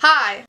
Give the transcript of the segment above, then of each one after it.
Hi!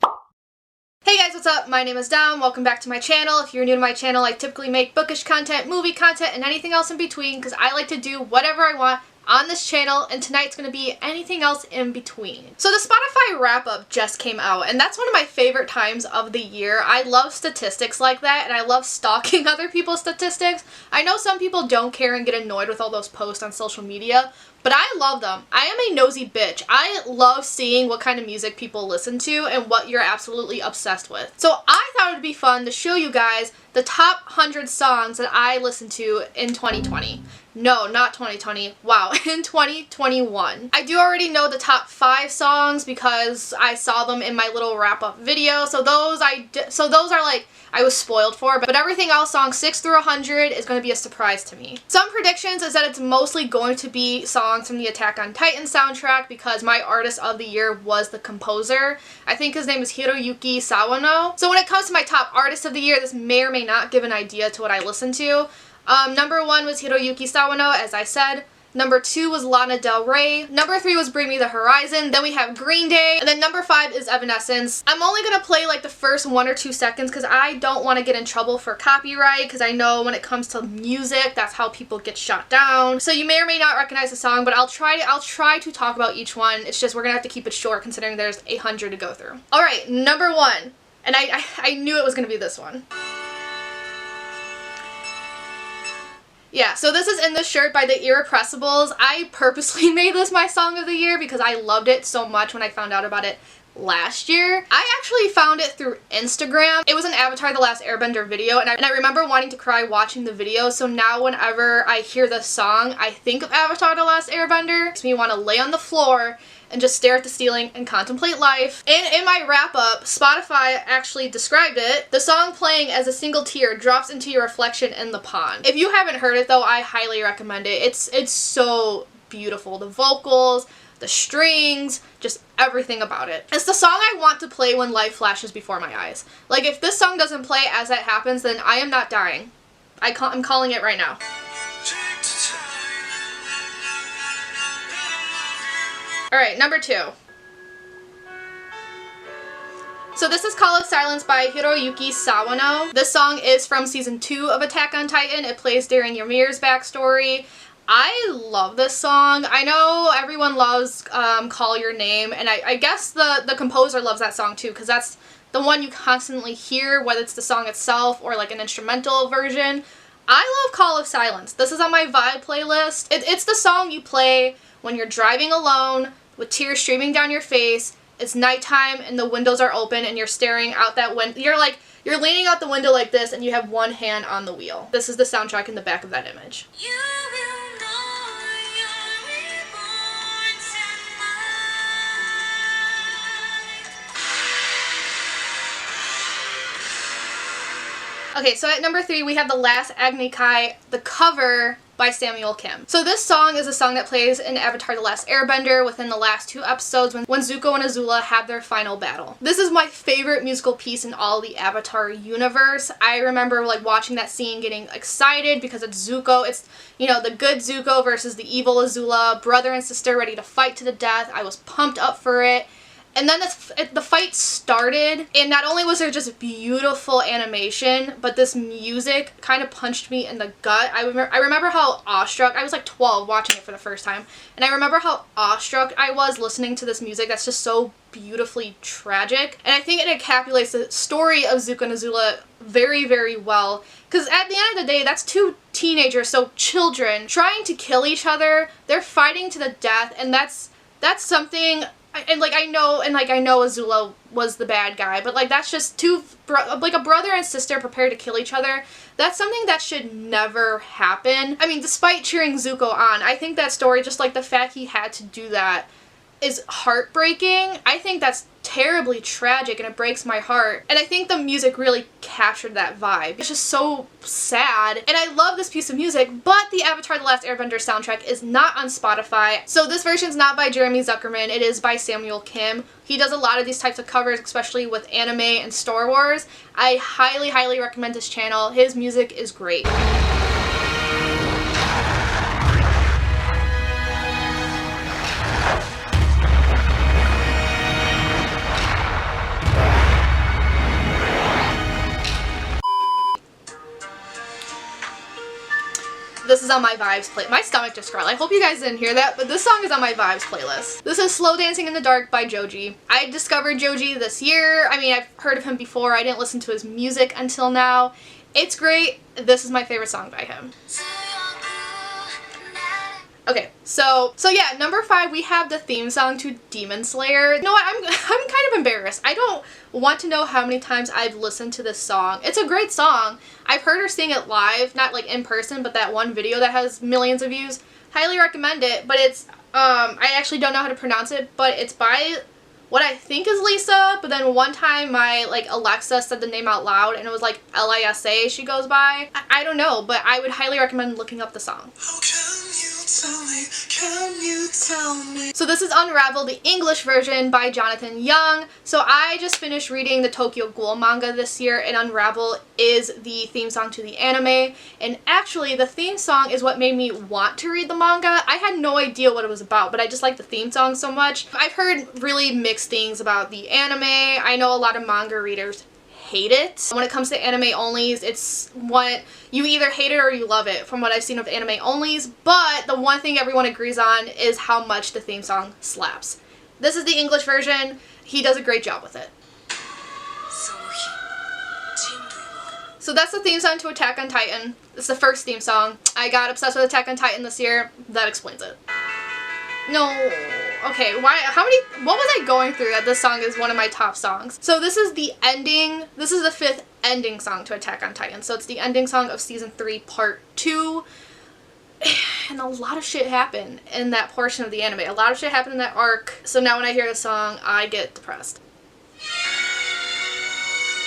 Hey guys, what's up? My name is Dom. Welcome back to my channel. If you're new to my channel, I typically make bookish content, movie content, and anything else in between because I like to do whatever I want on this channel, and tonight's going to be anything else in between. So the Spotify wrap-up just came out, and that's one of my favorite times of the year. I love statistics like that, and I love stalking other people's statistics. I know some people don't care and get annoyed with all those posts on social media, but I love them. I am a nosy bitch. I love seeing what kind of music people listen to and what you're absolutely obsessed with. So I thought it would be fun to show you guys the top 100 songs that I listened to in 2020. No, not 2020. Wow, in 2021. I do already know the top 5 songs because I saw them in my little wrap-up video. So those are like I was spoiled for, but everything else, songs 6 through 100, is going to be a surprise to me. Some predictions is that it's mostly going to be songs from the Attack on Titan soundtrack because my artist of the year was the composer. I think his name is Hiroyuki Sawano. So when it comes to my top artist of the year, this may or may not give an idea to what I listen to. Number 1 was Hiroyuki Sawano, as I said. Number 2 was Lana Del Rey. Number 3 was Bring Me the Horizon. Then we have Green Day. And then number 5 is Evanescence. I'm only going to play like the first 1 or 2 seconds because I don't want to get in trouble for copyright because I know when it comes to music, that's how people get shut down. So you may or may not recognize the song, but I'll try to talk about each one. It's just we're going to have to keep it short considering there's 100 to go through. Alright, number 1. And I knew it was going to be this one. Yeah, so this is In the Shirt by the Irrepressibles. I purposely made this my song of the year because I loved it so much when I found out about it last year. I actually found it through Instagram. It was an Avatar: The Last Airbender video, and I remember wanting to cry watching the video, so now whenever I hear this song, I think of Avatar: The Last Airbender. It makes me want to lay on the floor and just stare at the ceiling and contemplate life. And in my wrap-up, Spotify actually described it. The song playing as a single tear drops into your reflection in the pond. If you haven't heard it though, I highly recommend it. It's so beautiful. The vocals, the strings, just everything about it. It's the song I want to play when life flashes before my eyes. Like if this song doesn't play as that happens, then I am not dying. I'm calling it right now. Alright, number 2. So this is Call of Silence by Hiroyuki Sawano. This song is from season 2 of Attack on Titan. It plays during Ymir's backstory. I love this song. I know everyone loves Call Your Name, and I guess the composer loves that song too, because that's the one you constantly hear, whether it's the song itself or like an instrumental version. I love Call of Silence. This is on my Vibe playlist. It's the song you play when you're driving alone with tears streaming down your face. It's nighttime and the windows are open and you're staring out that window. You're leaning out the window like this and you have one hand on the wheel. This is the soundtrack in the back of that image. Okay, so at number 3 we have The Last Agni Kai, the cover by Samuel Kim. So this song is a song that plays in Avatar: The Last Airbender within the last 2 episodes when Zuko and Azula have their final battle. This is my favorite musical piece in all the Avatar universe. I remember like watching that scene getting excited because it's Zuko. It's, you know, the good Zuko versus the evil Azula, brother and sister ready to fight to the death. I was pumped up for it. And then the fight started, and not only was there just beautiful animation, but this music kind of punched me in the gut. I remember how awestruck, I was like 12 watching it for the first time, and I remember how awestruck I was listening to this music that's just so beautifully tragic. And I think it encapsulates the story of Zuko and Azula very, very well, because at the end of the day, that's 2 teenagers, so children, trying to kill each other. They're fighting to the death, and that's something. And I know Azula was the bad guy, but like that's just like a brother and sister prepared to kill each other. That's something that should never happen. I mean, despite cheering Zuko on, I think that story, just like the fact he had to do that, is heartbreaking. I think that's terribly tragic and it breaks my heart. And I think the music really captured that vibe. It's just so sad. And I love this piece of music, but the Avatar: The Last Airbender soundtrack is not on Spotify. So this version's not by Jeremy Zuckerman, it is by Samuel Kim. He does a lot of these types of covers, especially with anime and Star Wars. I highly, highly recommend this channel. His music is great. This is on my Vibes play. My stomach just growled. I hope you guys didn't hear that, but this song is on my Vibes playlist. This is Slow Dancing in the Dark by Joji. I discovered Joji this year. I mean, I've heard of him before. I didn't listen to his music until now. It's great. This is my favorite song by him. Okay, so yeah, number 5, we have the theme song to Demon Slayer. You know what, I'm kind of embarrassed. I don't want to know how many times I've listened to this song. It's a great song. I've heard her sing it live, not like in person, but that one video that has millions of views. Highly recommend it, but it's, I actually don't know how to pronounce it, but it's by what I think is Lisa, but then one time my like Alexa said the name out loud and it was like Lisa she goes by. I don't know, but I would highly recommend looking up the song. Can you tell me? So this is Unravel, the English version by Jonathan Young. So I just finished reading the Tokyo Ghoul manga this year, and Unravel is the theme song to the anime. And actually the theme song is what made me want to read the manga. I had no idea what it was about, but I just like the theme song so much. I've heard really mixed things about the anime. I know a lot of manga readers hate it. When it comes to anime onlys, it's what you either hate it or you love it from what I've seen of anime onlys, but the one thing everyone agrees on is how much the theme song slaps. This is the English version. He does a great job with it. So that's the theme song to Attack on Titan. It's the first theme song. I got obsessed with Attack on Titan this year. That explains it. No. Okay, why, what was I going through that this song is one of my top songs? So this is the ending, this is the 5th ending song to Attack on Titan. So it's the ending song of season 3 part 2. And a lot of shit happened in that portion of the anime. A lot of shit happened in that arc. So now when I hear the song, I get depressed.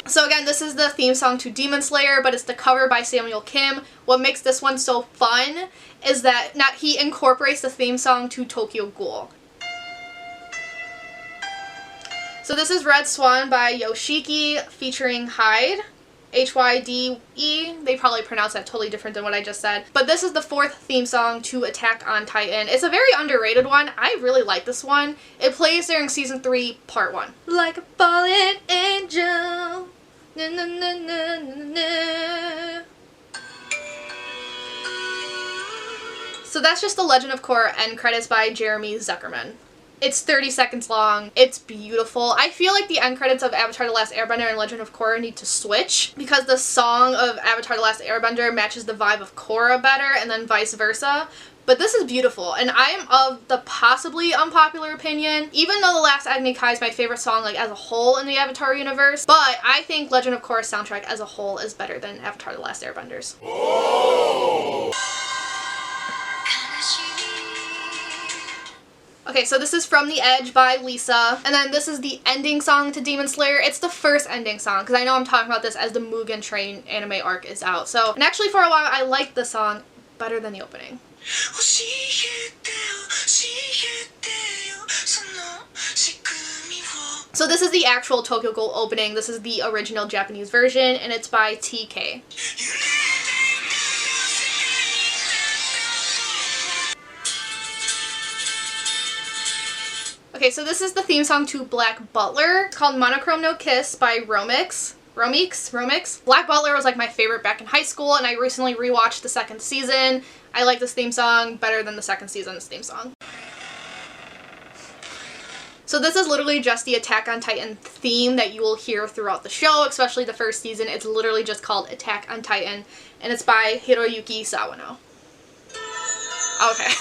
So again, this is the theme song to Demon Slayer, but it's the cover by Samuel Kim. What makes this one so fun is that he incorporates the theme song to Tokyo Ghoul. So this is Red Swan by Yoshiki featuring HYDE. HYDE. They probably pronounce that totally different than what I just said. But this is the 4th theme song to Attack on Titan. It's a very underrated one. I really like this one. It plays during season 3 part 1. Like a fallen angel. Na, na, na, na, na, na. So that's just the Legend of Korra end credits by Jeremy Zuckerman. It's 30 seconds long. It's beautiful. I feel like the end credits of Avatar: The Last Airbender and Legend of Korra need to switch because the song of Avatar: The Last Airbender matches the vibe of Korra better and then vice versa. But this is beautiful, and I am of the possibly unpopular opinion, even though The Last Agni Kai is my favorite song like as a whole in the Avatar universe, but I think Legend of Korra's soundtrack as a whole is better than Avatar: The Last Airbender's. Oh. Okay, so this is From the Edge by Lisa, and then this is the ending song to Demon Slayer. It's the first ending song, because I know I'm talking about this as the Mugen Train anime arc is out. So, and actually for a while I liked the song better than the opening. So this is the actual Tokyo Ghoul opening. This is the original Japanese version, and it's by TK. Okay, so this is the theme song to Black Butler. It's called Monochrome No Kiss by Romix. Black Butler was like my favorite back in high school, and I recently rewatched the 2nd season. I like this theme song better than the 2nd season's theme song. So this is literally just the Attack on Titan theme that you will hear throughout the show, especially the 1st season. It's literally just called Attack on Titan, and it's by Hiroyuki Sawano. Okay.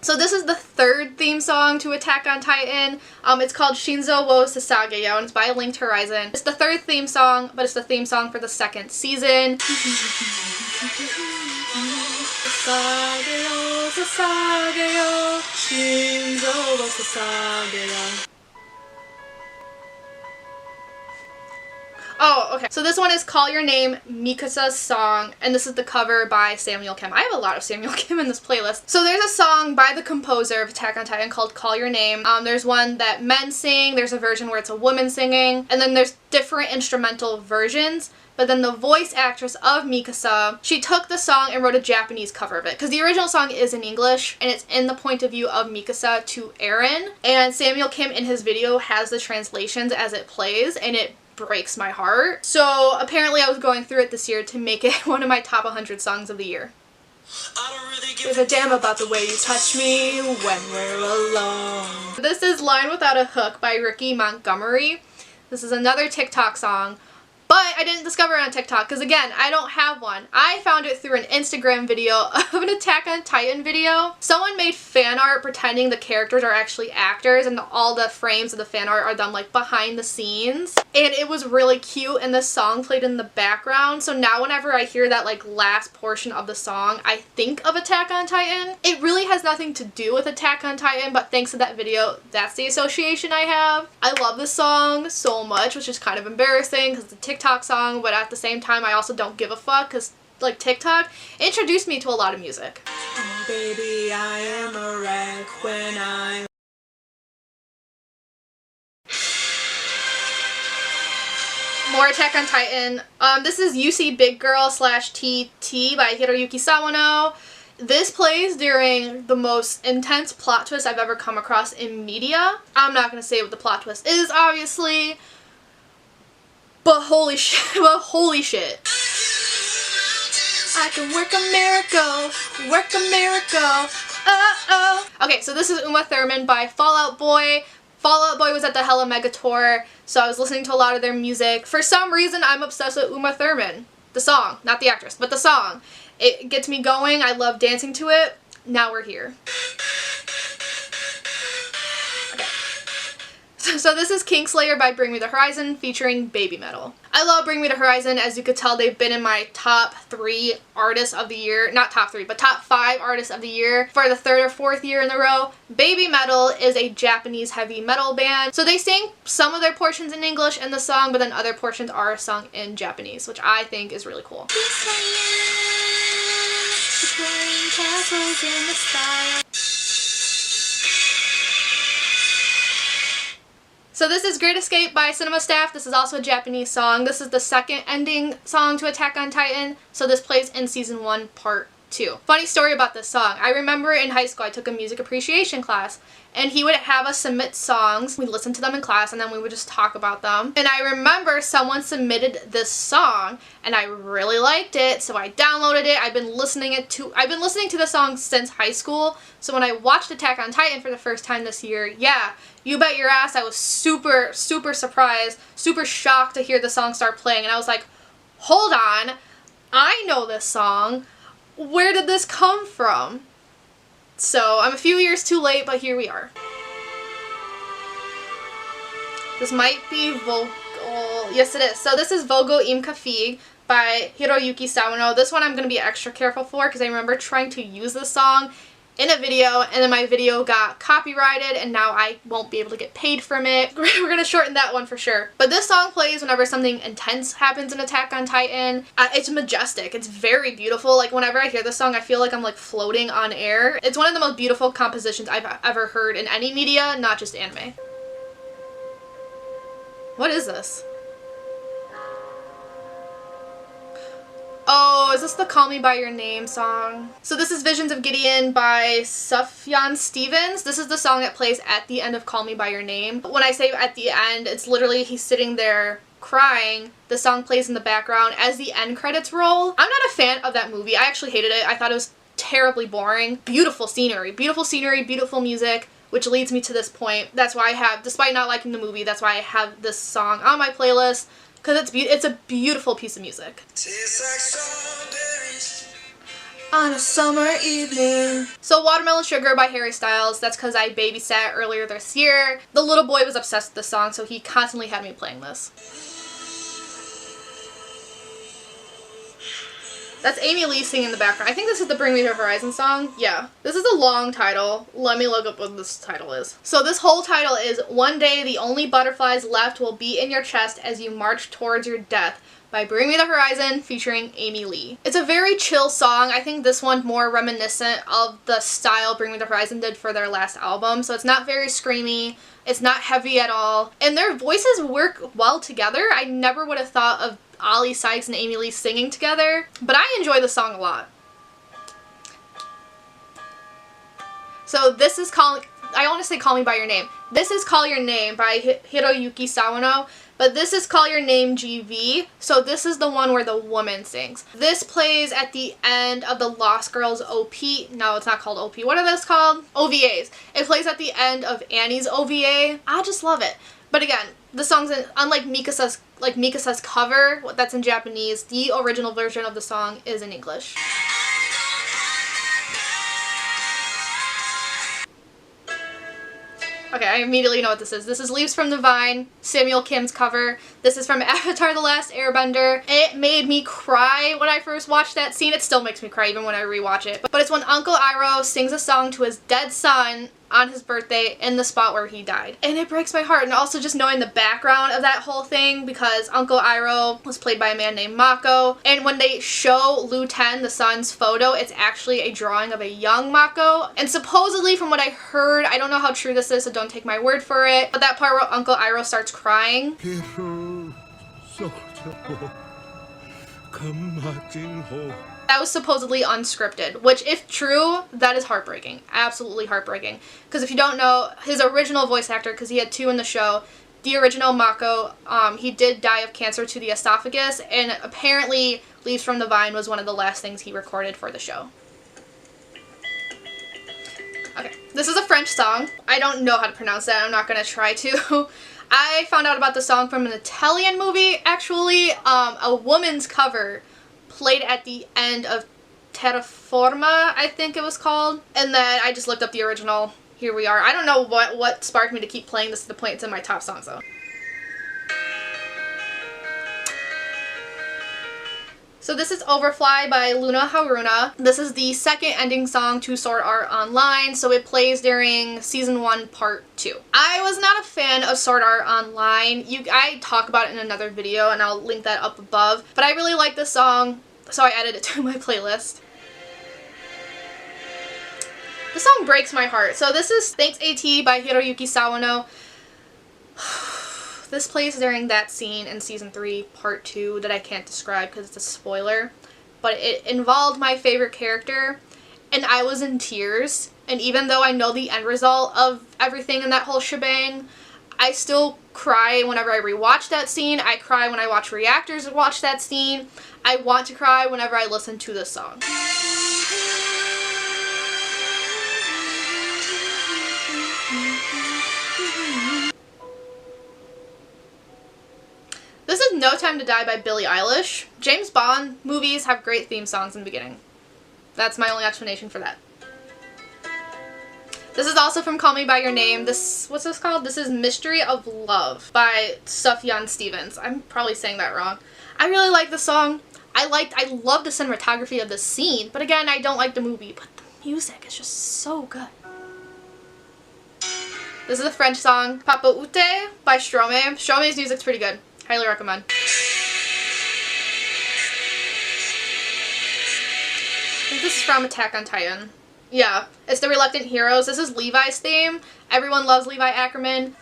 So this is the 3rd theme song to Attack on Titan. It's called Shinzo wo Sasageyo, and it's by Linked Horizon. It's the 3rd theme song, but it's the theme song for the 2nd season. Sasageyo, Sasageyo, Shinzo wo Sasageyo. Oh, okay. So this one is Call Your Name, Mikasa's song, and this is the cover by Samuel Kim. I have a lot of Samuel Kim in this playlist. So there's a song by the composer of Attack on Titan called Call Your Name. There's one that men sing, there's a version where it's a woman singing, and then there's different instrumental versions. But then the voice actress of Mikasa, she took the song and wrote a Japanese cover of it. Because the original song is in English, and it's in the point of view of Mikasa to Eren. And Samuel Kim in his video has the translations as it plays, and it breaks my heart. So apparently I was going through it this year to make it one of my top 100 songs of the year. I don't really Give a damn about the way you touch me when we're alone. This is Line Without a Hook by Ricky Montgomery. This is another TikTok song. But I didn't discover it on TikTok because, again, I don't have one. I found it through an Instagram video of an Attack on Titan video. Someone made fan art pretending the characters are actually actors and all the frames of the fan art are done like behind the scenes. And it was really cute and the song played in the background. So now whenever I hear that like last portion of the song, I think of Attack on Titan. It really has nothing to do with Attack on Titan, but thanks to that video, that's the association I have. I love this song so much, which is kind of embarrassing because it's a TikTok song, but at the same time I also don't give a fuck because like TikTok introduced me to a lot of music. Oh baby, I am a wreck when I'm more Attack on Titan. This is UC Big Girl / TT by Hiroyuki Sawano. This plays during the most intense plot twist I've ever come across in media. I'm not gonna say what the plot twist is, obviously. But holy shit, I can work a miracle, oh. Okay, so this is Uma Thurman by Fall Out Boy. Fall Out Boy was at the Hella Mega Tour, so I was listening to a lot of their music. For some reason, I'm obsessed with Uma Thurman. The song, not the actress, but the song. It gets me going, I love dancing to it. Now we're here. So this is Kingslayer by Bring Me the Horizon featuring BABYMETAL. I love Bring Me the Horizon. As you could tell, they've been in my top 3 artists of the year. Not top 3, but top 5 artists of the year for the 3rd or 4th year in a row. BABYMETAL is a Japanese heavy metal band. So they sing some of their portions in English in the song, but then other portions are sung in Japanese, which I think is really cool. So this is Great Escape by Cinema Staff. This is also a Japanese song. This is the second ending song to Attack on Titan. So this plays in Season 1, Part 2. Funny story about this song. I remember in high school I took a music appreciation class and he would have us submit songs. We'd listen to them in class and then we would just talk about them. And I remember someone submitted this song and I really liked it, so I downloaded it. I've been listening to the song since high school. So when I watched Attack on Titan for the first time this year, yeah, you bet your ass I was super surprised, super shocked to hear the song start playing, and I was like, hold on, I know this song. Where did this come from? So I'm a few years too late, but here we are. This might be vocal. Yes, it is. So this is Vogo Im Kafi by Hiroyuki Sawano. This one I'm going to be extra careful for because I remember trying to use this song in a video and then my video got copyrighted and now I won't be able to get paid from it. We're going to shorten that one for sure. But this song plays whenever something intense happens in Attack on Titan. It's majestic. It's very beautiful. Like whenever I hear this song I feel like I'm like floating on air. It's one of the most beautiful compositions I've ever heard in any media, not just anime. What is this? Oh, is this the Call Me By Your Name song? So this is Visions of Gideon by Sufjan Stevens. This is the song that plays at the end of Call Me By Your Name. When I say at the end, it's literally he's sitting there crying. The song plays in the background as the end credits roll. I'm not a fan of that movie. I actually hated it. I thought it was terribly boring. Beautiful scenery, beautiful music, which leads me to this point. That's why I have, despite not liking the movie, that's why I have this song on my playlist. Because it's a beautiful piece of music. On a summer evening. So Watermelon Sugar by Harry Styles, that's because I babysat earlier this year. The little boy was obsessed with this song, so he constantly had me playing this. That's Amy Lee singing in the background. I think this is the Bring Me to Horizon song. Yeah. This is a long title. Let me look up what this title is. So this whole title is One Day the Only Butterflies Left Will Be in Your Chest as You March Towards Your Death by Bring Me the Horizon featuring Amy Lee. It's a very chill song. I think this one's more reminiscent of the style Bring Me the Horizon did for their last album. So it's not very screamy. It's not heavy at all. And their voices work well together. I never would have thought of Ollie Sykes and Amy Lee singing together, but I enjoy the song a lot. So this is I want to say Call Me By Your Name. This is Call Your Name by Hiroyuki Sawano. But this is Call Your Name GV, so this is the one where the woman sings. This plays at the end of the Lost Girls OP. No, it's not called OP. What are those called? OVAs. It plays at the end of Annie's OVA. I just love it. But again, the song's unlike Mikasa's cover, that's in Japanese, the original version of the song is in English. Okay, I immediately know what this is. This is Leaves from the Vine, Samuel Kim's cover. This is from Avatar: The Last Airbender. It made me cry when I first watched that scene. It still makes me cry even when I rewatch it. But it's when Uncle Iroh sings a song to his dead son on his birthday in the spot where he died. And it breaks my heart. And also just knowing the background of that whole thing, because Uncle Iroh was played by a man named Mako. And when they show Lu Ten, the son's photo, it's actually a drawing of a young Mako. And supposedly from what I heard, I don't know how true this is, so don't take my word for it, but that part where Uncle Iroh starts crying, that was supposedly unscripted, which if true, that is heartbreaking. Absolutely heartbreaking. Because if you don't know, his original voice actor, because he had two in the show, the original Mako, he did die of cancer to the esophagus, and apparently Leaves from the Vine was one of the last things he recorded for the show. Okay, this is a French song. I don't know how to pronounce that. I'm not going to try to. I found out about the song from an Italian movie, actually. A woman's cover played at the end of Terraforma, I think it was called. And then I just looked up the original. Here we are. I don't know what sparked me to keep playing this to the point it's in my top songs though. So this is Overfly by Luna Haruna. This is the second ending song to Sword Art Online, so it plays during Season 1, Part 2. I was not a fan of Sword Art Online. I talk about it in another video, and I'll link that up above. But I really like this song, so I added it to my playlist. The song breaks my heart. So this is Thanks AT by Hiroyuki Sawano. This plays during that scene in Season 3, Part 2 that I can't describe because it's a spoiler. But it involved my favorite character, and I was in tears. And even though I know the end result of everything in that whole shebang, I still cry whenever I rewatch that scene. I cry when I watch reactors watch that scene. I want to cry whenever I listen to this song. This is No Time to Die by Billie Eilish. James Bond movies have great theme songs in the beginning. That's my only explanation for that. This is also from Call Me By Your Name. What's this called? This is Mystery of Love by Sufjan Stevens. I'm probably saying that wrong. I really like the song. I love the cinematography of the scene, but again, I don't like the movie, but the music is just so good. This is a French song, Papa Ute by Stromae. Stromae's music's pretty good. Highly recommend. I think this is from Attack on Titan. Yeah, it's the Reluctant Heroes. This is Levi's theme. Everyone loves Levi Ackerman.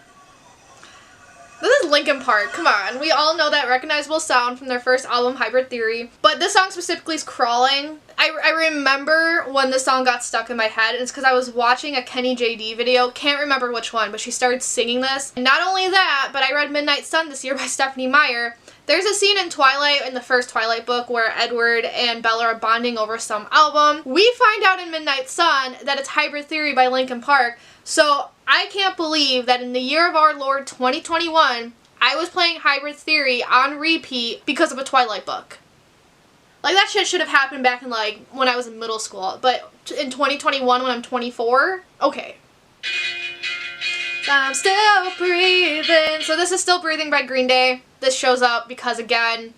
This is Linkin Park. Come on. We all know that recognizable sound from their first album, Hybrid Theory. But this song specifically is Crawling. I remember when this song got stuck in my head, and it's because I was watching a Kenny JD video. Can't remember which one, but she started singing this. And not only that, but I read Midnight Sun this year by Stephanie Meyer. There's a scene in Twilight, in the first Twilight book, where Edward and Bella are bonding over some album. We find out in Midnight Sun that it's Hybrid Theory by Linkin Park. So I can't believe that in the year of our Lord 2021, I was playing Hybrid Theory on repeat because of a Twilight book. Like, that shit should have happened back in, like, when I was in middle school. But in 2021, when I'm 24, okay. I'm still breathing. So this is Still Breathing by Green Day. This shows up because, again,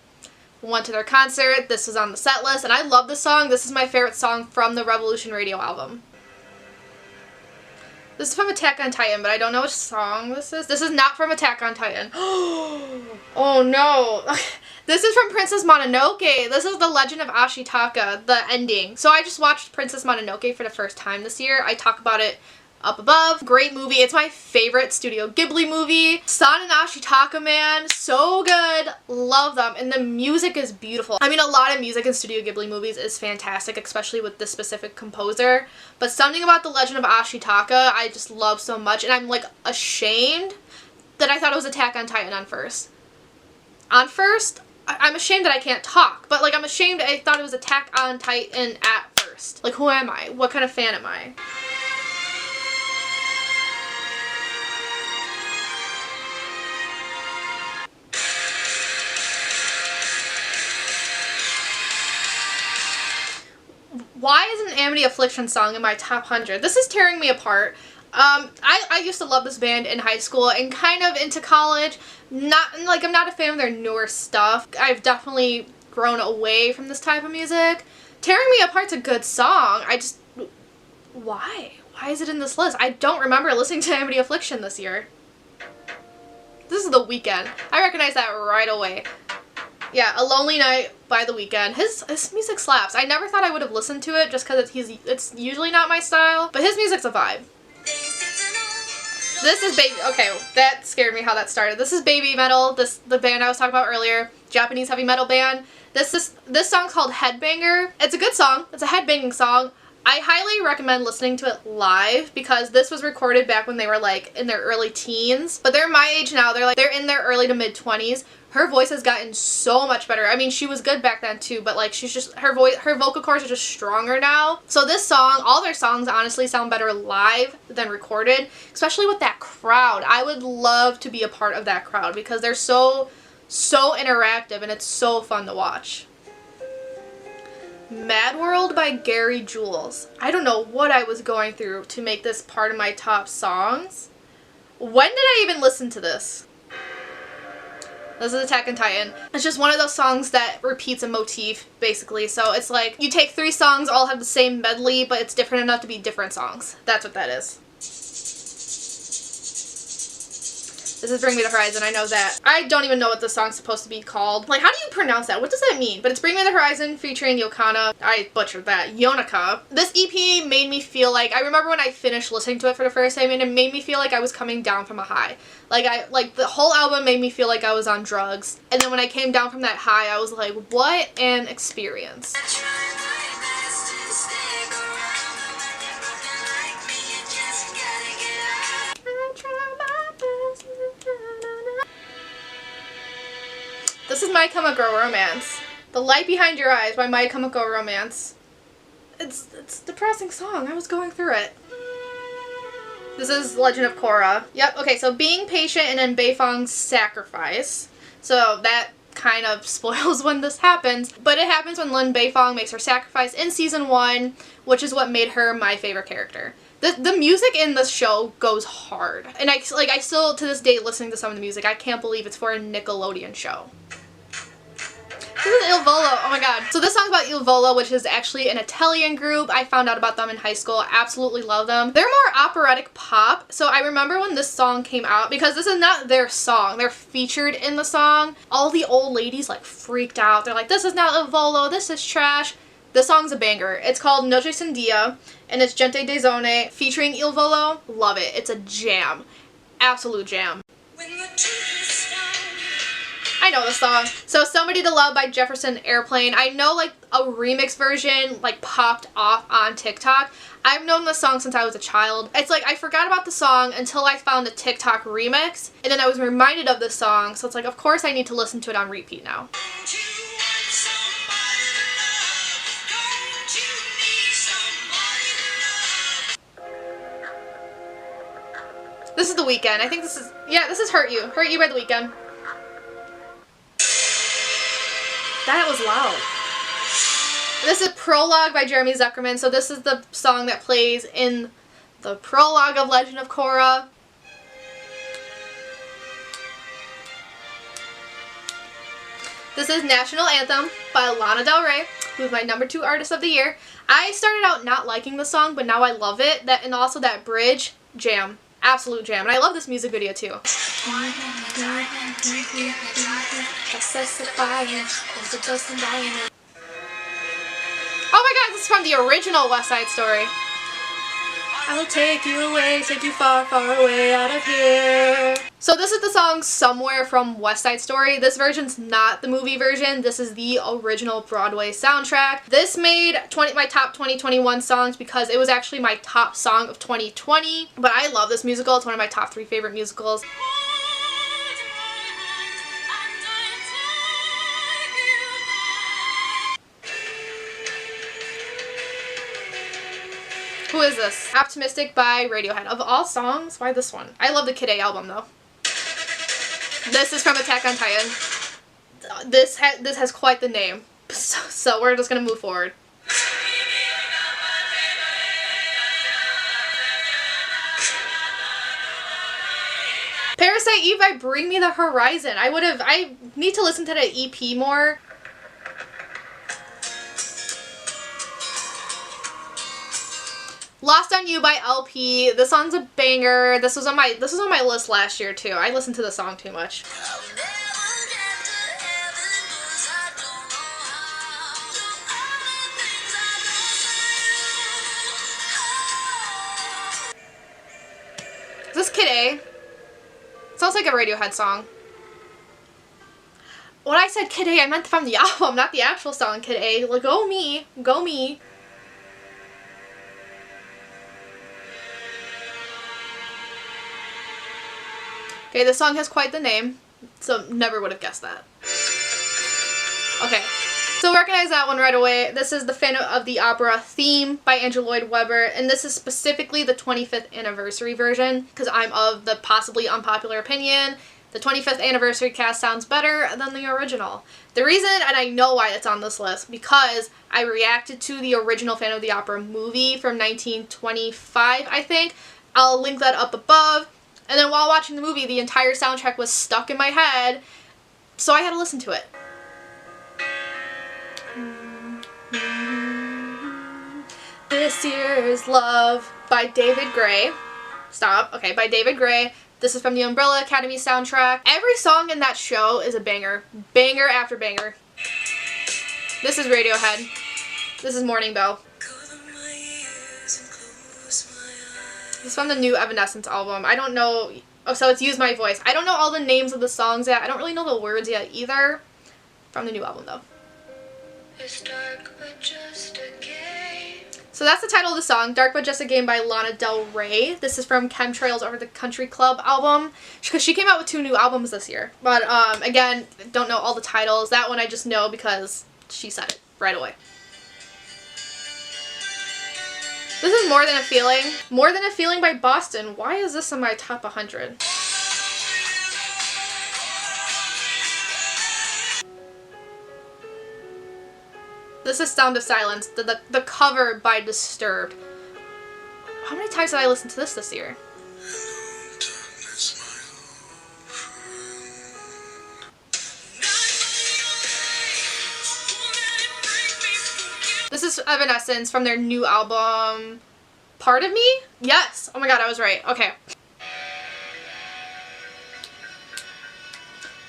we went to their concert. This was on the set list, and I love this song. This is my favorite song from the Revolution Radio album. This is from Attack on Titan, but I don't know which song this is. This is not from Attack on Titan. Oh no. This is from Princess Mononoke. This is The Legend of Ashitaka, the ending. So I just watched Princess Mononoke for the first time this year. I talk about it up above. Great movie. It's my favorite Studio Ghibli movie. San and Ashitaka, man. So good. Love them. And the music is beautiful. I mean, a lot of music in Studio Ghibli movies is fantastic, especially with this specific composer. But something about The Legend of Ashitaka I just love so much. And I'm, like, ashamed that I thought it was Attack on Titan on first. On first, I'm ashamed that I can't talk, but like I'm ashamed I thought it was Attack on Titan at first. Like who am I? What kind of fan am I? Why is an Amity Affliction song in my top 100? This is tearing me apart. I used to love this band in high school and kind of into college. I'm not a fan of their newer stuff. I've definitely grown away from this type of music. Tearing Me Apart's a good song. Why? Why is it in this list? I don't remember listening to Amity Affliction this year. This is The Weeknd. I recognize that right away. Yeah, A Lonely Night by The Weeknd. His music slaps. I never thought I would have listened to it just because it's usually not my style, but his music's a vibe. This is okay, that scared me how that started. This is BABYMETAL, the band I was talking about earlier, Japanese heavy metal band. This song's called Headbanger. It's a good song. It's a headbanging song. I highly recommend listening to it live because this was recorded back when they were like in their early teens. But they're my age now. They're in their early to mid 20s. Her voice has gotten so much better. I mean, she was good back then too, but like she's just, her vocal cords are just stronger now. So this song, all their songs honestly sound better live than recorded, especially with that crowd. I would love to be a part of that crowd because they're so interactive and it's so fun to watch. Mad World by Gary Jules. I don't know what I was going through to make this part of my top songs. When did I even listen to this? This is Attack on Titan. It's just one of those songs that repeats a motif, basically. So it's like you take 3 songs, all have the same medley, but it's different enough to be different songs. That's what that is. This is Bring Me the Horizon, I know that. I don't even know what this song's supposed to be called. Like, how do you pronounce that? What does that mean? But it's Bring Me the Horizon featuring Yokana. I butchered that. Yonika. This EP made me feel like, I remember when I finished listening to it for the first time and it made me feel like I was coming down from a high. Like the whole album made me feel like I was on drugs. And then when I came down from that high, I was like, what an experience. This is My Chemical Romance. The Light Behind Your Eyes by My Chemical Romance. It's a depressing song. I was going through it. This is Legend of Korra. Yep, okay, so Being Patient and then Beifong's Sacrifice. So that kind of spoils when this happens. But it happens when Lin Beifong makes her sacrifice in season 1, which is what made her my favorite character. The music in this show goes hard. And I still, to this day, listening to some of the music, I can't believe it's for a Nickelodeon show. This is Il Volo. Oh my god. So this song's about Il Volo, which is actually an Italian group. I found out about them in high school. Absolutely love them. They're more operatic pop. So I remember when this song came out, because this is not their song. They're featured in the song. All the old ladies like freaked out. They're like, this is not Il Volo. This is trash. This song's a banger. It's called Noche Sin Dia, and it's Gente de Zone featuring Il Volo. Love it. It's a jam. Absolute jam. I know this song. So Somebody to Love by Jefferson Airplane. I know like a remix version like popped off on TikTok. I've known this song since I was a child. It's like I forgot about the song until I found the TikTok remix, and then I was reminded of this song, so it's like of course I need to listen to it on repeat now. This is The Weeknd. I think this is Hurt You. Hurt You by The Weeknd. That was loud. This is Prologue by Jeremy Zuckerman. So this is the song that plays in the prologue of Legend of Korra. This is National Anthem by Lana Del Rey, who is my #2 artist of the year. I started out not liking the song, but now I love it. And also that bridge, jam. Absolute jam. And I love this music video too. Oh my god, this is from the original West Side Story. I will take you away, take you far, far away out of here. So this is the song Somewhere from West Side Story. This version's not the movie version. This is the original Broadway soundtrack. This made my top 2021 songs because it was actually my top song of 2020. But I love this musical. It's one of my top 3 favorite musicals. Who is this? Optimistic by Radiohead. Of all songs, why this one? I love the Kid A album though. This is from Attack on Titan. This has quite the name. So we're just gonna move forward. Parasite Eve by Bring Me the Horizon. I need to listen to that EP more. Lost on You by LP. This song's a banger. This was on my list last year too. I listened to the song too much. Is this Kid A? Sounds like a Radiohead song. When I said Kid A, I meant from the album, not the actual song Kid A. Like, go me, go me. Okay, this song has quite the name, so never would have guessed that. Okay, so recognize that one right away. This is the Phantom of the Opera theme by Andrew Lloyd Webber, and this is specifically the 25th anniversary version, because I'm of the possibly unpopular opinion, the 25th anniversary cast sounds better than the original. The reason, and I know why it's on this list, because I reacted to the original Phantom of the Opera movie from 1925, I think. I'll link that up above. And then while watching the movie, the entire soundtrack was stuck in my head, so I had to listen to it. This Year's Love by David Gray. Stop. Okay, by David Gray. This is from the Umbrella Academy soundtrack. Every song in that show is a banger. Banger after banger. This is Radiohead. This is Morning Bell. This is from the new Evanescence album. I don't know... Oh, so it's Use My Voice. I don't know all the names of the songs yet. I don't really know the words yet either. From the new album, though. It's dark, but just a game. So that's the title of the song, Dark But Just a Game by Lana Del Rey. This is from Chemtrails Over the Country Club album. Because she came out with 2 new albums this year. But, again, don't know all the titles. That one I just know because she said it right away. This is More Than a Feeling. More Than a Feeling by Boston. Why is this in my top 100? This is Sound of Silence, the cover by Disturbed. How many times did I listen to this year? This is Evanescence from their new album, Part of Me? Yes! Oh my god, I was right. Okay.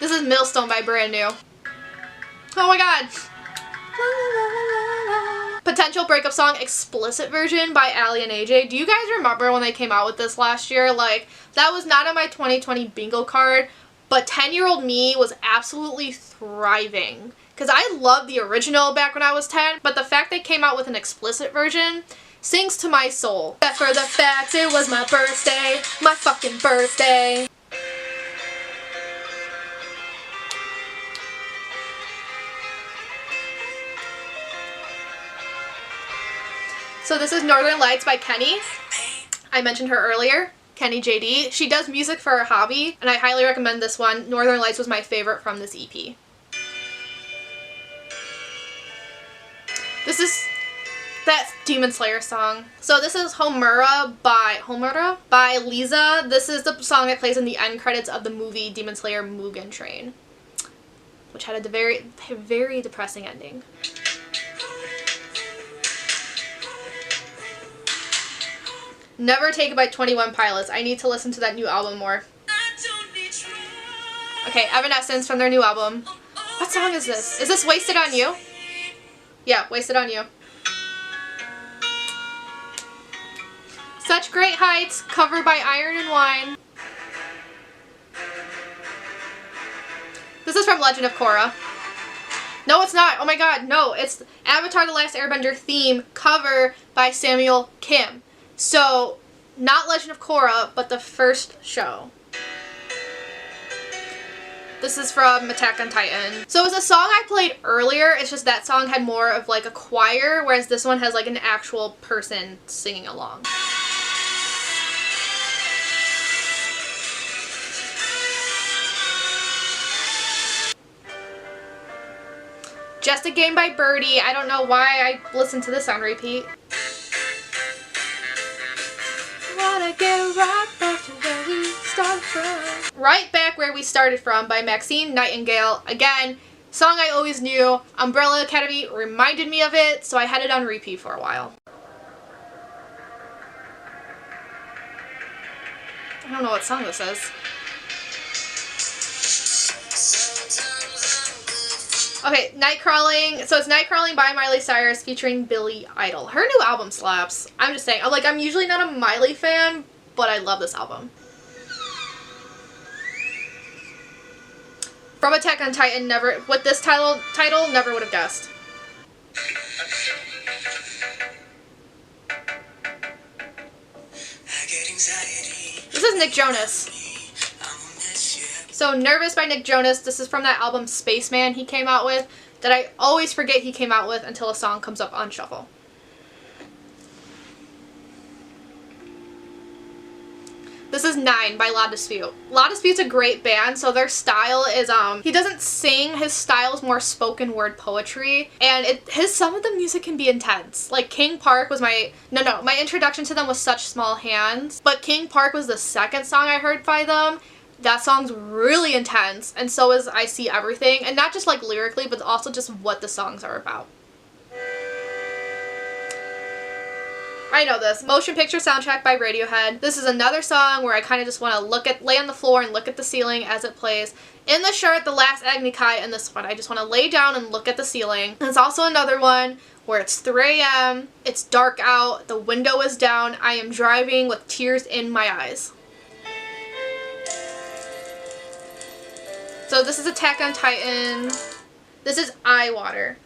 This is Millstone by Brand New. Oh my god! Potential Breakup Song Explicit Version by Ali and AJ. Do you guys remember when they came out with this last year? Like, that was not on my 2020 bingo card, but 10-year-old me was absolutely thriving. Because I loved the original back when I was 10, but the fact they came out with an explicit version sings to my soul. Except for the fact it was my birthday, my fucking birthday. So this is Northern Lights by Kenny. I mentioned her earlier, Kenny JD. She does music for her hobby, and I highly recommend this one. Northern Lights was my favorite from this EP. This is that Demon Slayer song. So this is Homura by Lisa. This is the song that plays in the end credits of the movie Demon Slayer Mugen Train, which had a very depressing ending. Never Take It by 21 Pilots. I need to listen to that new album more. Okay, Evanescence from their new album. What song is this? Is this Wasted on You? Yeah, Wasted on You. Such Great Heights, covered by Iron and Wine. This is from Legend of Korra. No, it's not. Oh my god, no. It's Avatar The Last Airbender theme, cover by Samuel Kim. So, not Legend of Korra, but the first show. This is from Attack on Titan. So it was a song I played earlier, it's just that song had more of like a choir, whereas this one has like an actual person singing along. Just a Game by Birdie. I don't know why I listened to this on repeat. Wanna get right back to where we started from. Right Back Where We Started From by Maxine Nightingale. Again, song I always knew. Umbrella Academy reminded me of it, so I had it on repeat for a while. I don't know what song this is. Okay, Nightcrawling. So it's Nightcrawling by Miley Cyrus featuring Billie Idol. Her new album slaps. I'm just saying. I'm usually not a Miley fan, but I love this album. From Attack on Titan, never, with this title, never would have guessed. This is Nick Jonas. So Nervous by Nick Jonas. This is from that album Spaceman he came out with that I always forget he came out with until a song comes up on shuffle. This is 9 by La Dispute. La Dispute's a great band, so their style is, he doesn't sing, his style is more spoken word poetry, and some of the music can be intense. Like King Park was my introduction to them was Such Small Hands, but King Park was the second song I heard by them. That song's really intense, and so is I See Everything, and not just like lyrically, but also just what the songs are about. I know this. Motion Picture Soundtrack by Radiohead. This is another song where I kind of just want to lay on the floor and look at the ceiling as it plays. In the Shirt, The Last Agni Kai, and this one, I just want to lay down and look at the ceiling. There's also another one where it's 3 a.m., it's dark out, the window is down, I am driving with tears in my eyes. So this is Attack on Titan. This is Eye Water.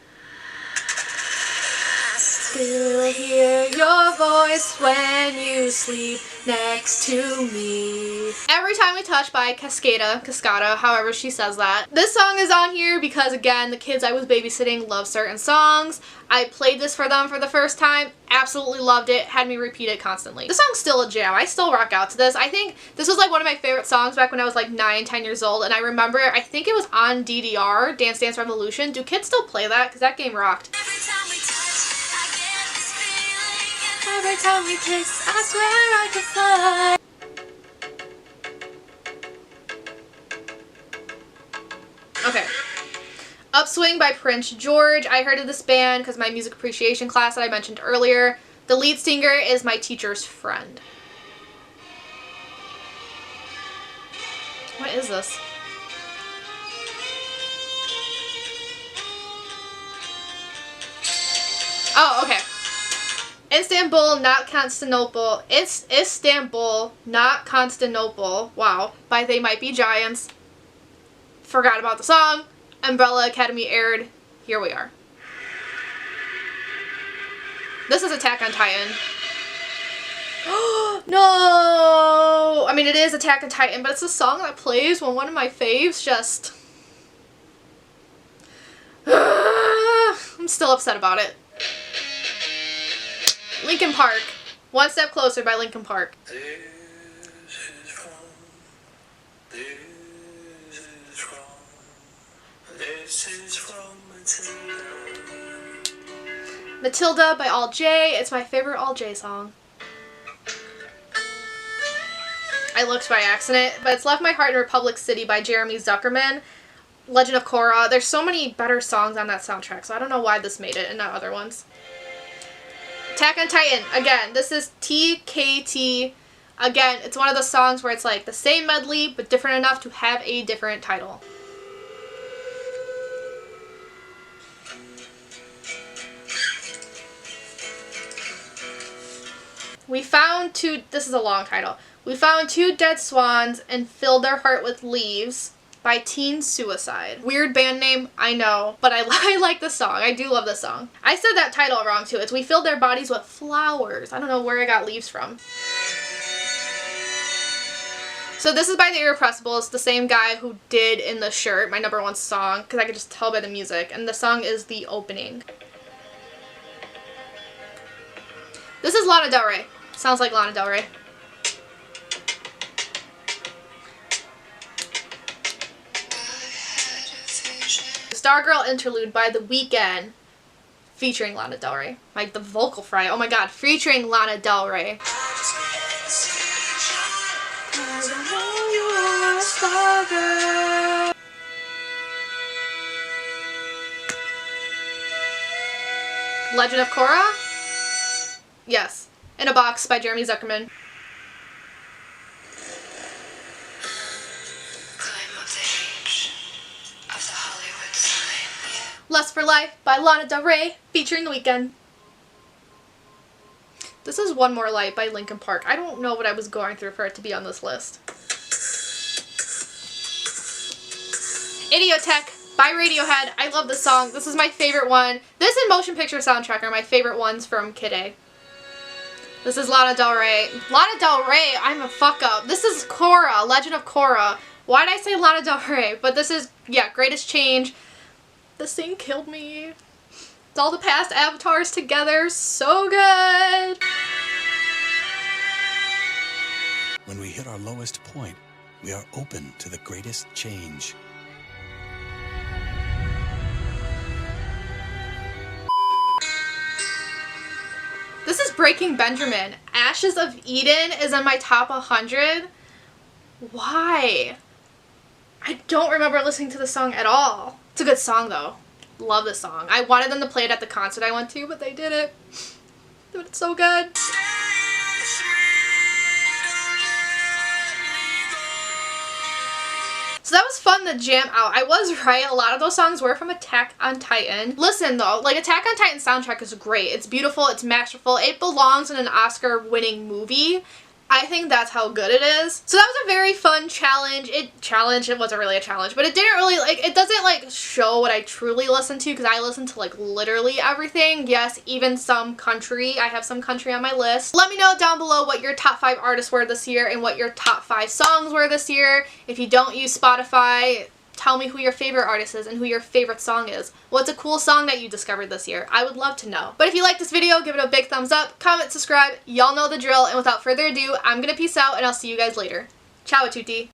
Still hear your voice when you sleep next to me. Every Time We Touch by Cascada, however she says that. This song is on here because, again, the kids I was babysitting love certain songs. I played this for them for the first time, absolutely loved it, had me repeat it constantly. This song's still a jam. I still rock out to this. I think this was like one of my favorite songs back when I was like 9, 10 years old, and I remember, I think it was on DDR, Dance Dance Revolution. Do kids still play that? Because that game rocked. Every time we kiss, I swear I can fly. Okay. Upswing by Prince George. I heard of this band because my music appreciation class that I mentioned earlier. The lead singer is my teacher's friend. What is this? Oh, okay. Istanbul, Not Constantinople. It's Istanbul, Not Constantinople. Wow. By They Might Be Giants. Forgot about the song. Umbrella Academy aired. Here we are. This is Attack on Titan. No! I mean, it is Attack on Titan, but it's a song that plays when one of my faves just... I'm still upset about it. Linkin Park. One Step Closer by Linkin Park. This is from Matilda by All J. It's my favorite All J song. I looked by accident, but it's Left My Heart in Republic City by Jeremy Zuckerman. Legend of Korra. There's so many better songs on that soundtrack, so I don't know why this made it and not other ones. Attack on Titan. Again, this is TKT. Again, it's one of those songs where it's like the same medley, but different enough to have a different title. We found two, this is a long title. We found 2 dead swans and filled their heart with leaves by Teen Suicide. Weird band name, I know, but I like the song. I do love this song. I said that title wrong too. It's We Filled Their Bodies with Flowers. I don't know where I got leaves from. So this is by the Irrepressibles, the same guy who did In the Shirt, my #1 song, because I could just tell by the music. And the song is The Opening. This is Lana Del Rey. Sounds like Lana Del Rey. Stargirl Interlude by The Weeknd, featuring Lana Del Rey. Like the vocal fry, oh my god, featuring Lana Del Rey. Legend of Korra? Yes. In a Box by Jeremy Zuckerman. Lust for Life by Lana Del Rey, featuring The Weeknd. This is One More Light by Linkin Park. I don't know what I was going through for it to be on this list. Idiotech by Radiohead. I love this song. This is my favorite one. This and Motion Picture Soundtrack are my favorite ones from Kid A. This is Lana Del Rey. Lana Del Rey, I'm a fuck up. This is Korra, Legend of Korra. Why did I say Lana Del Rey? But this is, yeah, Greatest Change. This thing killed me. It's all the past avatars together. So good. When we hit our lowest point, we are open to the greatest change. This is Breaking Benjamin. Ashes of Eden is in my top 100. Why? I don't remember listening to the song at all. It's a good song though. Love this song. I wanted them to play it at the concert I went to, but they didn't. But it's so good. So that was fun to jam out. I was right, a lot of those songs were from Attack on Titan. Listen though, like Attack on Titan soundtrack is great. It's beautiful, it's masterful, it belongs in an Oscar-winning movie. I think that's how good it is. So that was a very fun challenge. It wasn't really a challenge, but it didn't really, like, it doesn't, like, show what I truly listen to, because I listen to, like, literally everything. Yes, even some country. I have some country on my list. Let me know down below what your top 5 artists were this year and what your top 5 songs were this year. If you don't use Spotify, tell me who your favorite artist is and who your favorite song is. What's a cool song that you discovered this year? I would love to know. But if you like this video, give it a big thumbs up, comment, subscribe. Y'all know the drill. And without further ado, I'm gonna peace out and I'll see you guys later. Ciao a tutti.